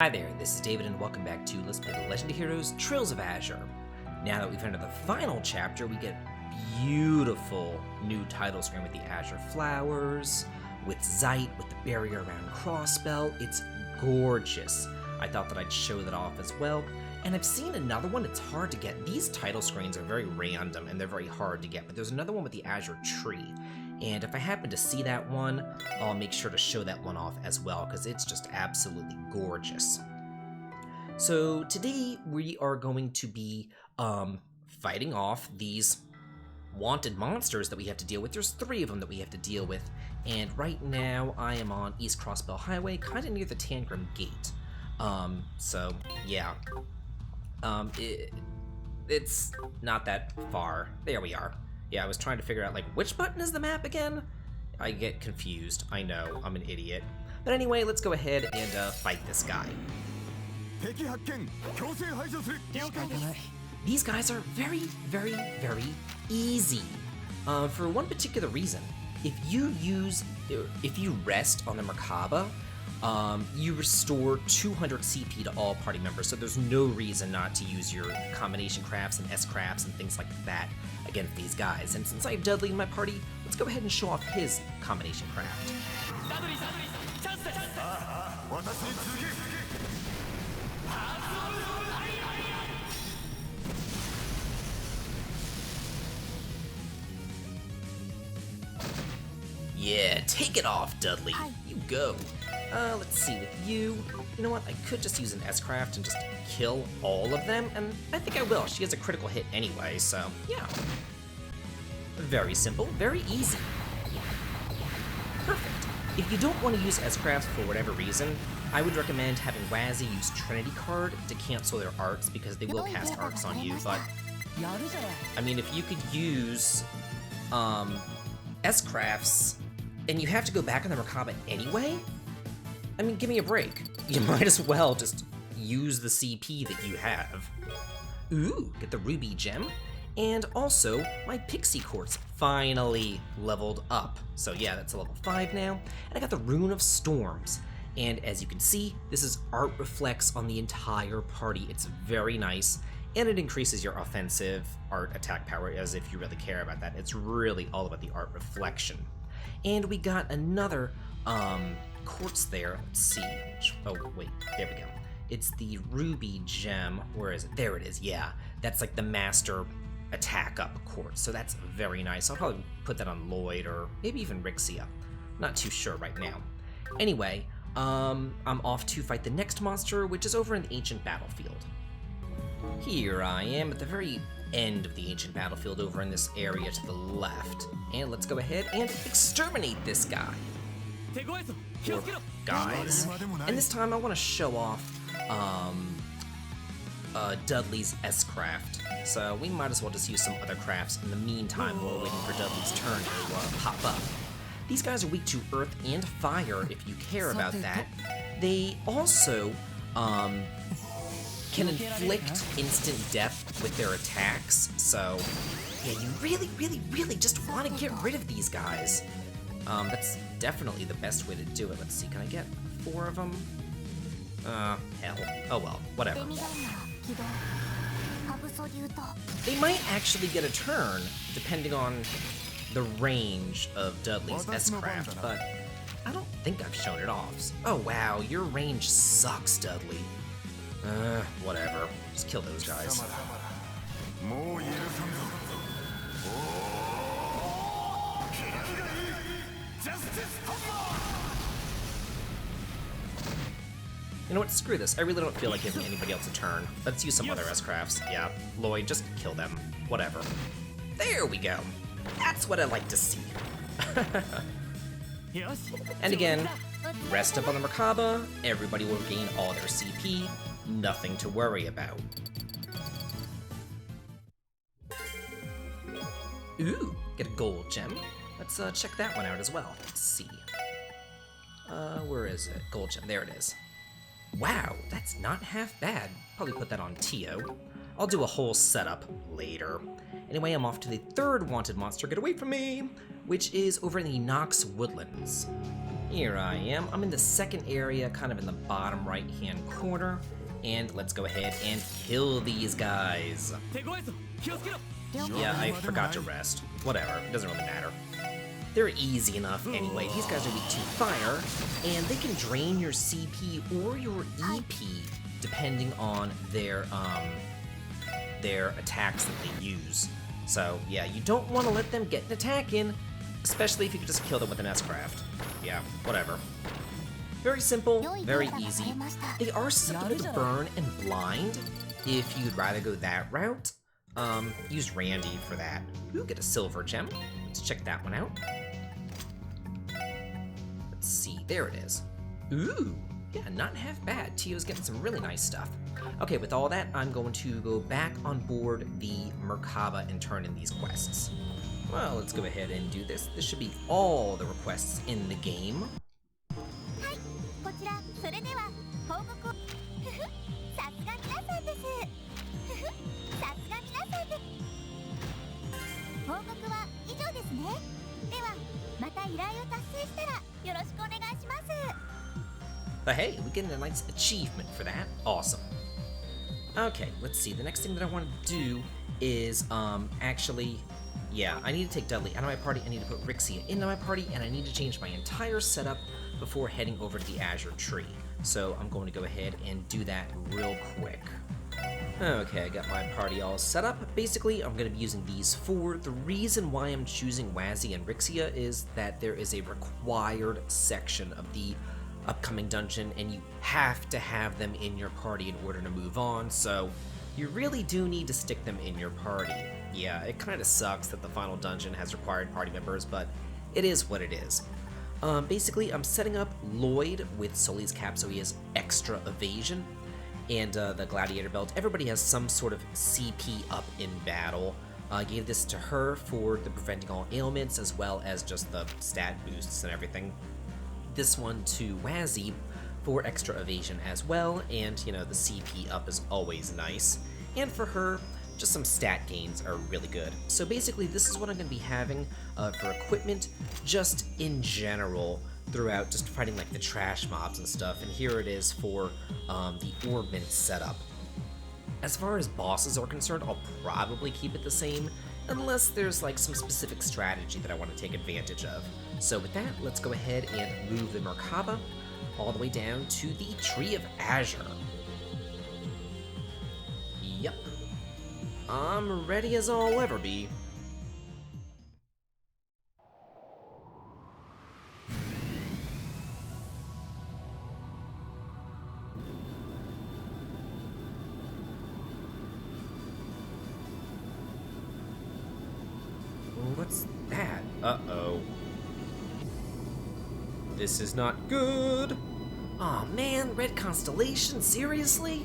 Hi there, this is David and welcome back to Let's Play the Legend of Heroes Trails of Azure. Now that we've entered the final chapter, we get beautiful new title screen with the Azure flowers, with Zeit, with the barrier around Crossbell. It's gorgeous. I thought that I'd show that off as well. And I've seen another one, it's hard to get. These title screens are very random and they're very hard to get, but there's another one with the Azure tree. And if I happen to see that one, I'll make sure to show that one off as well, because it's just absolutely gorgeous. So today we are going to be fighting off these wanted monsters that we have to deal with. There's 3 of them that we have to deal with, and right now I am on East Crossbell Highway, kind of near the Tangram Gate. So yeah, it's not that far. There we are. Yeah, I was trying to figure out, like, which button is the map again? I get confused. I know, I'm an idiot. But anyway, let's go ahead and fight this guy. These guys are very, very, very easy. For one particular reason. If you rest on the Merkaba, you restore 200 CP to all party members, so there's no reason not to use your combination crafts and S crafts and things like that against these guys. And since I have Dudley in my party, let's go ahead and show off his combination craft. Yeah, take it off, Dudley. You go. Let's see, with you know what, I could just use an S-Craft and just kill all of them, and I think I will. She has a critical hit anyway, so yeah. Very simple, very easy. Perfect. If you don't want to use S-Crafts for whatever reason, I would recommend having Wazzy use Trinity Card to cancel their arcs, because they will cast arcs on you, but I mean, if you could use S-Crafts and you have to go back on the Merkaba anyway, I mean, give me a break. You might as well just use the CP that you have. Ooh, get the Ruby Gem. And also, my Pixie Quartz finally leveled up. So yeah, that's a level 5 now. And I got the Rune of Storms. And as you can see, this is Art Reflects on the entire party. It's very nice. And it increases your offensive art attack power, as if you really care about that. It's really all about the art reflection. And we got another quartz there. Let's see. Oh, wait. There we go. It's the Ruby Gem. Where is it? There it is. Yeah. That's like the master attack up quartz. So that's very nice. I'll probably put that on Lloyd or maybe even Rixia. Not too sure right now. Anyway, I'm off to fight the next monster, which is over in the Ancient Battlefield. Here I am at the very end of the Ancient Battlefield over in this area to the left. And let's go ahead and exterminate this guy. Or guys. And this time I want to show off Dudley's S-Craft. So we might as well just use some other crafts in the meantime while we're waiting for Dudley's turn to pop up. These guys are weak to earth and fire if you care about that. They also can inflict instant death with their attacks, so yeah, you really, really, really just want to get rid of these guys. That's definitely the best way to do it. Let's see, can I get 4 of them? Hell. Oh well, whatever. They might actually get a turn, depending on the range of Dudley's S-Craft, but I don't think I've shown it off. Oh wow, your range sucks, Dudley. Whatever. Just kill those guys. You know what? Screw this. I really don't feel like giving anybody else a turn. Let's use some other S-Crafts. Yeah, Lloyd, just kill them. Whatever. There we go. That's what I like to see. And again, rest up on the Merkaba. Everybody will gain all their CP. Nothing to worry about. Ooh, get a gold gem. Let's check that one out as well. Let's see. Where is it? Gold gem. There it is. Wow, that's not half bad. Probably put that on Tio. I'll do a whole setup later. Anyway, I'm off to the 3rd wanted monster. Get away from me! Which is over in the Nox Woodlands. Here I am. I'm in the second area, kind of in the bottom right-hand corner. And let's go ahead and kill these guys. Yeah, I forgot to rest. Whatever, it doesn't really matter. They're easy enough anyway. These guys are weak to fire, and they can drain your CP or your EP depending on their attacks that they use. So yeah, you don't want to let them get an attack in, especially if you could just kill them with an S-Craft. Yeah, whatever. Very simple, very easy. They are susceptible to burn and blind. If you'd rather go that route, use Randy for that. Ooh, get a silver gem. Let's check that one out. Let's see, there it is. Ooh, yeah, not half bad. Tio's getting some really nice stuff. Okay, with all that, I'm going to go back on board the Merkaba and turn in these quests. Well, let's go ahead and do this. This should be all the requests in the game. But hey, we get a nice achievement for that. Awesome. Okay, let's see. The next thing that I want to do is, actually, yeah, I need to take Dudley out of my party, I need to put Rixia into my party, and I need to change my entire setup before heading over to the Azure tree. So I'm going to go ahead and do that real quick. Okay, I got my party all set up. Basically, I'm going to be using these four. The reason why I'm choosing Wazzy and Rixia is that there is a required section of the upcoming dungeon, and you have to have them in your party in order to move on, so you really do need to stick them in your party. Yeah, it kind of sucks that the final dungeon has required party members, but it is what it is. Basically, I'm setting up Lloyd with Sully's cap so he has extra evasion, and the Gladiator belt. Everybody has some sort of CP up in battle. I gave this to her for the preventing all ailments, as well as just the stat boosts and everything. This one to Wazzy for extra evasion as well, and you know, the CP up is always nice. And for her, just some stat gains are really good. So basically, this is what I'm going to be having for equipment, just in general, throughout just fighting like the trash mobs and stuff. And here it is for the Orbment setup. As far as bosses are concerned, I'll probably keep it the same, unless there's like some specific strategy that I want to take advantage of. So with that, let's go ahead and move the Merkaba all the way down to the Tree of Azure. Yep. I'm ready as I'll ever be. What's that? Uh-oh. This is not good. Aw, man, Red Constellation, seriously?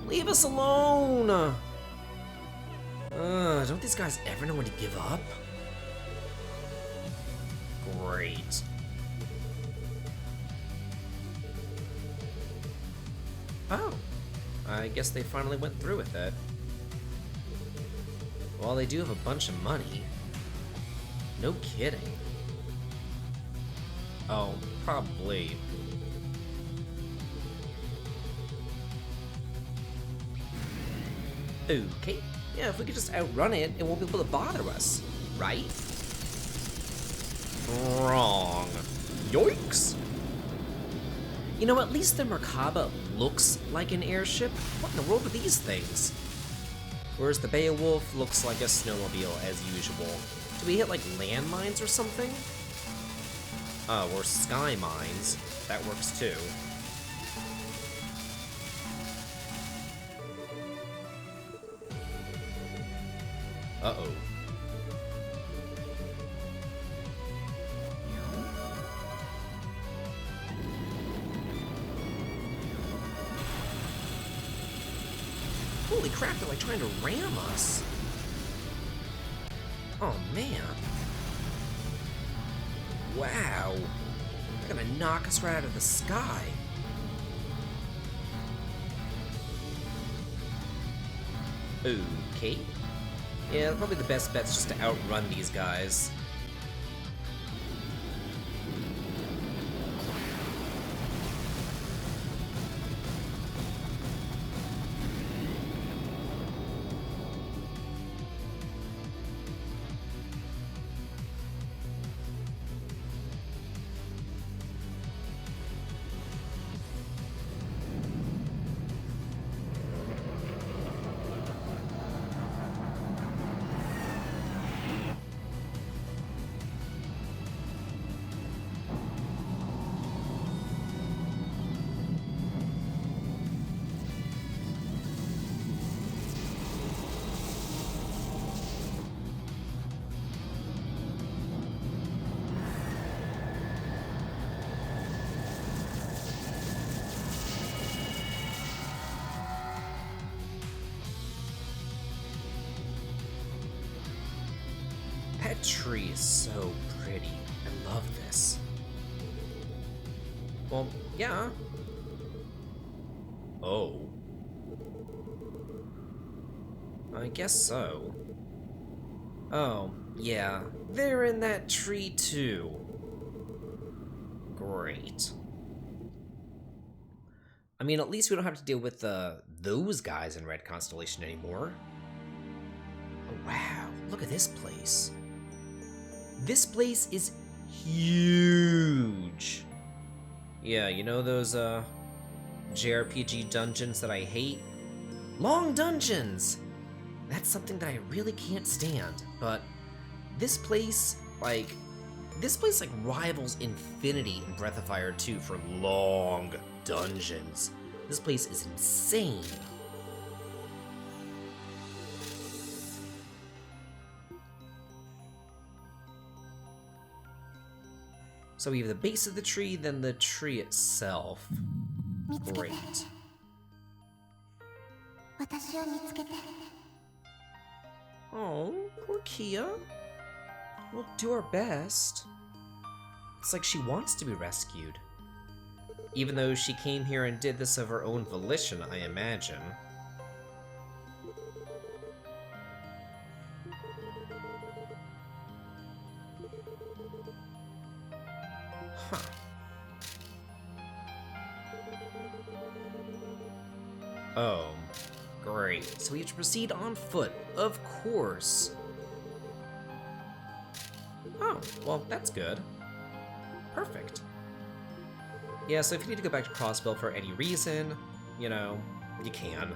Leave us alone! Don't these guys ever know when to give up? Great. Oh, I guess they finally went through with it. Well, they do have a bunch of money. No kidding. Oh, probably. Okay. Yeah, if we could just outrun it, it won't be able to bother us, right? Wrong. Yoinks! You know, at least the Merkaba looks like an airship. What in the world are these things? Whereas the Beowulf looks like a snowmobile as usual. Do we hit like landmines or something? Oh, or sky mines. That works too. Uh-oh. Holy crap, they're like trying to ram us. Oh man. Wow. They're gonna knock us right out of the sky. Okay. Yeah, probably the best bet's just to outrun these guys. That tree is so pretty. I love this. Well, yeah. Oh. I guess so. Oh, yeah. They're in that tree too. Great. I mean, at least we don't have to deal with those guys in Red Constellation anymore. Oh, wow, look at this place. This place is huge. Yeah, you know those JRPG dungeons that I hate? Long dungeons! That's something that I really can't stand, but this place rivals Infinity in Breath of Fire 2 for long dungeons. This place is insane. So we have the base of the tree, then the tree itself. Great. Oh, poor Kia. We'll do our best. It's like she wants to be rescued. Even though she came here and did this of her own volition, I imagine. Huh. Oh, great. So we have to proceed on foot, of course. Oh, well, that's good. Perfect. Yeah, so if you need to go back to Crossbell for any reason, you know, you can.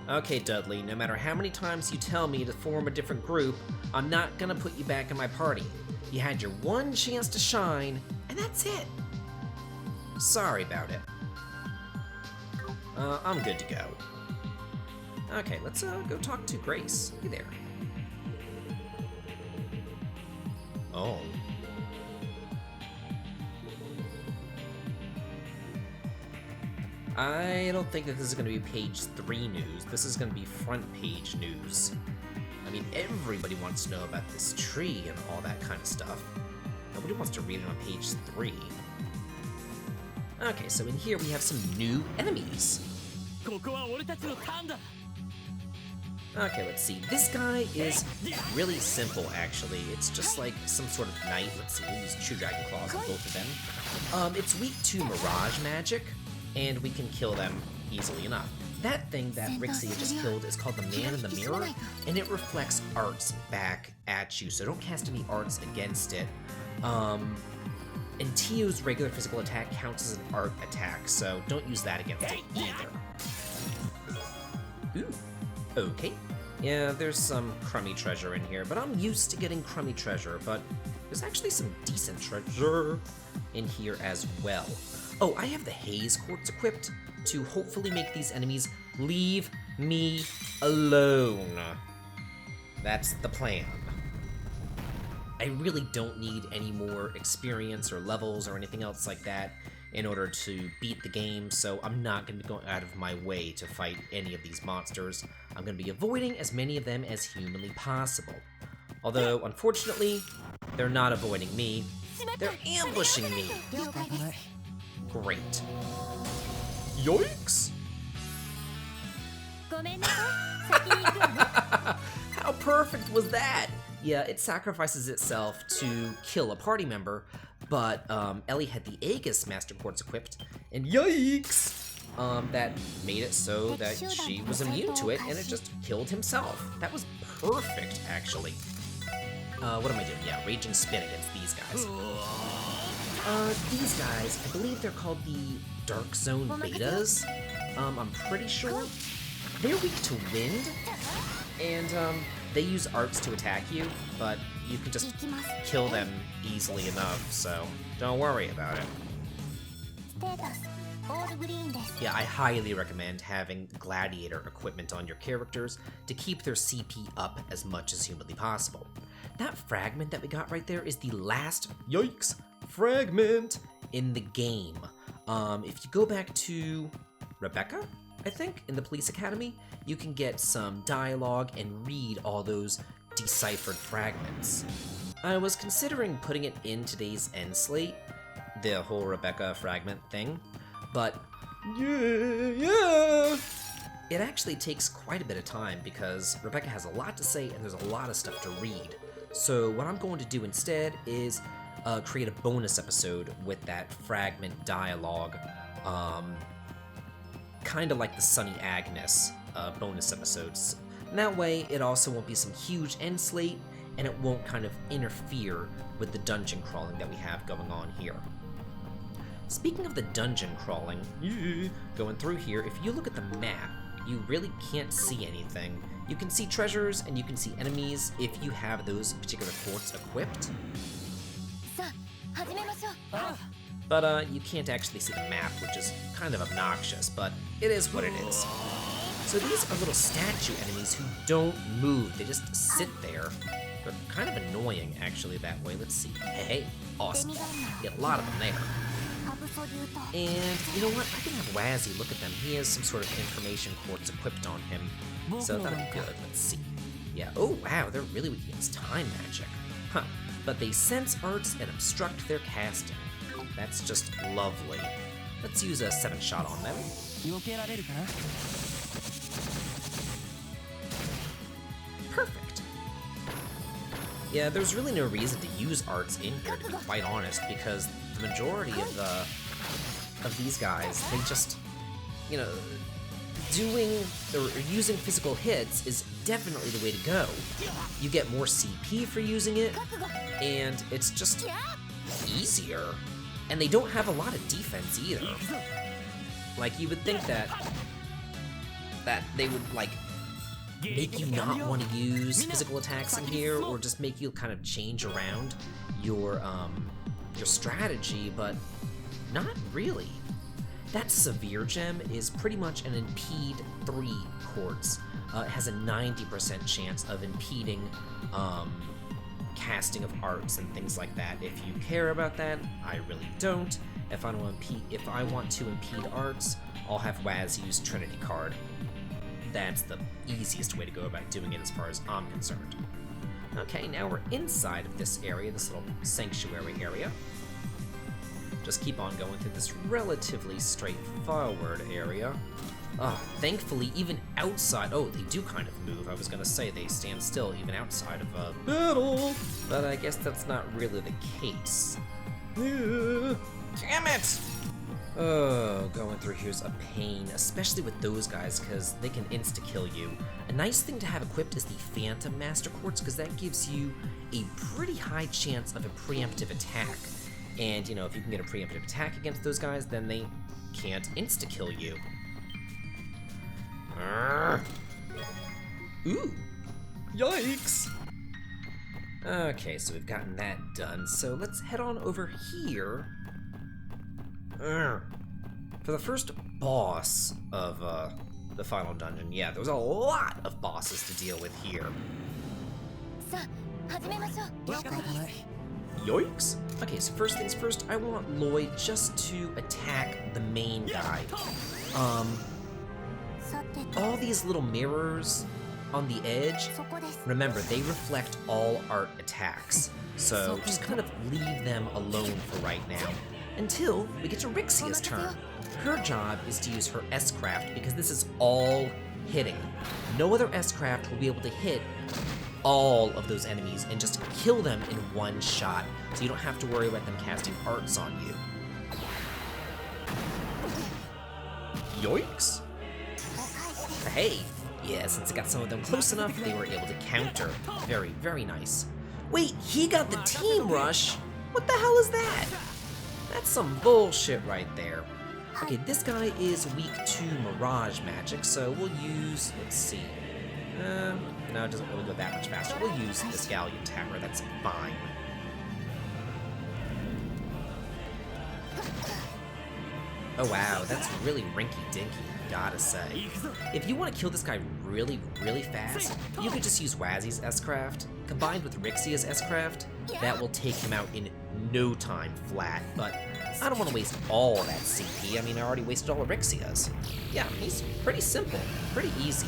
Okay, Dudley, no matter how many times you tell me to form a different group, I'm not gonna put you back in my party. You had your one chance to shine, and that's it. Sorry about it. I'm good to go. Okay, let's go talk to Grace. Hey there. Oh. I don't think that this is going to be page 3 news. This is going to be front page news. I mean, everybody wants to know about this tree and all that kind of stuff. Nobody wants to read it on page 3. Okay, so in here we have some new enemies. Okay, let's see. This guy is really simple, actually. It's just like some sort of knight. Let's see, we'll use True Dragon Claws on both of them. It's weak to Mirage Magic, and we can kill them easily enough. That thing that Rixie just killed is called the Man in the Mirror, and it reflects arts back at you, so don't cast any arts against it. And Tio's regular physical attack counts as an art attack, so don't use that against it either. Ooh, okay. Yeah, there's some crummy treasure in here, but I'm used to getting crummy treasure, but there's actually some decent treasure in here as well. Oh, I have the Haze Quartz equipped to hopefully make these enemies leave me alone. That's the plan. I really don't need any more experience or levels or anything else like that in order to beat the game, so I'm not going to go out of my way to fight any of these monsters. I'm going to be avoiding as many of them as humanly possible. Although, unfortunately, they're not avoiding me, they're ambushing me. Great. Yoinks! How perfect was that? Yeah, it sacrifices itself to kill a party member, but Ellie had the Aegis Master Quartz equipped, and yikes! That made it so that she was immune to it, and it just killed himself. That was perfect, actually. What am I doing? Yeah, Raging Spin against these guys. These guys, I believe they're called the Dark Zone Betas. I'm pretty sure. They're weak to wind, and they use arts to attack you, but you can just kill them easily enough, so don't worry about it. Yeah, I highly recommend having Gladiator equipment on your characters to keep their CP up as much as humanly possible. That fragment that we got right there is the last, yikes, fragment in the game. If you go back to Rebecca, I think, in the police academy, you can get some dialogue and read all those deciphered fragments. I was considering putting it in today's end slate, the whole Rebecca fragment thing, but yeah. It actually takes quite a bit of time because Rebecca has a lot to say and there's a lot of stuff to read. So what I'm going to do instead is create a bonus episode with that fragment dialogue, kind of like the Sunny Agnes bonus episodes. And that way, it also won't be some huge end slate, and it won't kind of interfere with the dungeon crawling that we have going on here. Speaking of the dungeon crawling, going through here, if you look at the map, you really can't see anything. You can see treasures and you can see enemies if you have those particular forts equipped. But you can't actually see the map, which is kind of obnoxious, but it is what it is. So these are little statue enemies who don't move, they just sit there. They're kind of annoying, actually, that way. Let's see. Hey, awesome. Get a lot of them there. And you know what? I can have Wazzy look at them. He has some sort of information quartz equipped on him, so that'll be good. Let's see. Yeah, oh wow, they're really weak against time magic. Huh, but they sense arts and obstruct their casting. That's just lovely. Let's use a 7-shot on them. Perfect. Yeah, there's really no reason to use arts in here, to be quite honest, because the majority of these guys, they just, you know, doing or using physical hits is definitely the way to go. You get more CP for using it, and it's just easier. And they don't have a lot of defense either. Like, you would think that they would, like, make you not want to use physical attacks in here, or just make you kind of change around your strategy, but not really. That Severe Gem is pretty much an impede 3 quartz. It has a 90% chance of impeding casting of arts and things like that. If you care about that, I really don't. If I want to impede arts, I'll have Waz use Trinity card. That's the easiest way to go about doing it as far as I'm concerned. Okay, now we're inside of this area, this little sanctuary area. Just keep on going through this relatively straightforward area. Thankfully, even outside... Oh, they do kind of move. I was gonna say they stand still even outside of a battle. But I guess that's not really the case. Damn it! Oh, going through here's a pain, especially with those guys, because they can insta-kill you. A nice thing to have equipped is the Phantom Master Quartz, because that gives you a pretty high chance of a preemptive attack. And, you know, if you can get a preemptive attack against those guys, then they can't insta-kill you. Ooh! Yikes! Okay, so we've gotten that done, so let's head on over here. For the first boss of the final dungeon, yeah, there was a lot of bosses to deal with here. Yikes! Okay, so first things first, I want Lloyd just to attack the main guy. All these little mirrors on the edge, remember, they reflect all art attacks. So just kind of leave them alone for right now, until we get to Rixia's turn. Her job is to use her S-Craft, because this is all hitting. No other S-Craft will be able to hit all of those enemies and just kill them in one shot, so you don't have to worry about them casting arts on you. Yoinks! Hey, yeah, since I got some of them close enough, they were able to counter. Very, very nice. Wait, he got the team rush? What the hell is that? That's some bullshit right there. Okay, this guy is weak to Mirage magic, so we'll use, let's see. No, it doesn't really go that much faster. We'll use this Galleon Tower, that's fine. Oh wow, that's really rinky-dinky, I gotta say. If you want to kill this guy really, really fast, you could just use Wazzy's S-Craft. Combined with Rixia's S-Craft, that will take him out in no time flat, but I don't want to waste all that CP. I mean, I already wasted all of Rixia's. Yeah, he's pretty simple, pretty easy.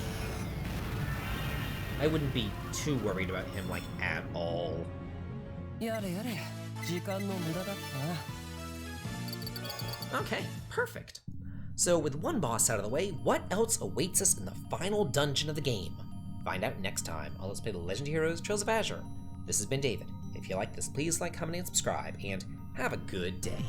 I wouldn't be too worried about him, like, at all. やれやれ、時間の無駄だったな。 Okay, perfect. So with one boss out of the way, what else awaits us in the final dungeon of the game? Find out next time on Let's Play the Legend Heroes Trails of Azure. This has been David. If you like this, please like, comment, and subscribe, and have a good day.